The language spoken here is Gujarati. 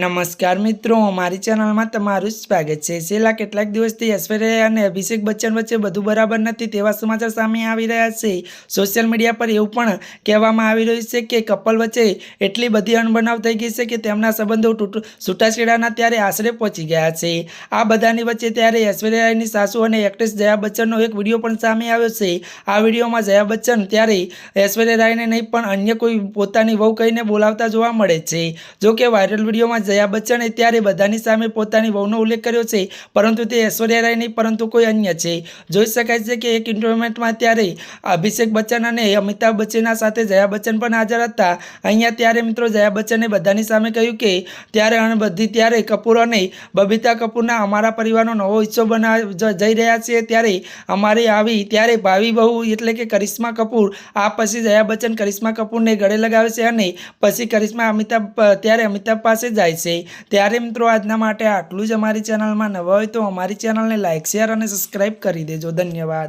नमस्कार मित्रों, अमारी चैनल में तमारुं स्वागत है। छेल्ला કેટલાક દિવસથી ऐश्वर्या અને અભિષેક બચ્ચન વચ્ચે બધું બરાબર નથી તેવા સમાચાર સામે આવી રહ્યા છે। સોશિયલ મીડિયા પર એવું પણ કહેવામાં આવી રહ્યું છે કે કપલ વચ્ચે એટલી બધી અણબનાવ થઈ ગઈ છે કે તેમના સંબંધો છૂટાછેડાના ત્યારે આશરે પહોંચી ગયા છે। આ બધાની વચ્ચે ત્યારે ऐश्वर्याની સાસુ અને એક્ટ્રેસ જયા બચ્ચનનો એક વિડીયો પણ સામે આવ્યો છે। આ વિડીયોમાં જયા બચ્ચન ત્યારે ऐश्वर्या રાયને નહીં પણ અન્ય કોઈ પોતાની વહુ કહીને બોલાવતા જોવા મળે છે। જો કે વાયરલ વિડીયોમાં જયા બચ્ચને ત્યારે બધાની સામે પોતાની વહુનો ઉલ્લેખ કર્યો છે, પરંતુ તે ऐश्वर्या રાય નહીં પરંતુ કોઈ અન્ય છે। જોઈ શકાય છે કે એક ઇન્ટરવ્યુમાં ત્યારે અભિષેક બચ્ચન અને અમિતાભ બચ્ચનના સાથે જયા બચ્ચન પણ હાજર હતા। અહીંયા ત્યારે મિત્રો જયા બચ્ચને બધાની સામે કહ્યું કે ત્યારે અણબધી ત્યારે કપૂર અને બબીતા કપૂરના અમારા પરિવારનો નવો હિસ્સો બનવા જઈ રહ્યા છે। ત્યારે અમારી આવી ત્યારે ભાવિ વહુ એટલે કે કરિશ્મા કપૂર આ પછી જયા બચ્ચન કરિશ્મા કપૂરને ગળે લગાવે છે અને પછી કરિશ્મા અમિતાભ પાસે જાય છે। ત્યારે મિત્રો આજના માટે આટલું જ। અમારી ચેનલમાં નવા હોય તો અમારી ચેનલને લાઇક, શેર અને સબસ્ક્રાઇબ કરી દેજો। ધન્યવાદ।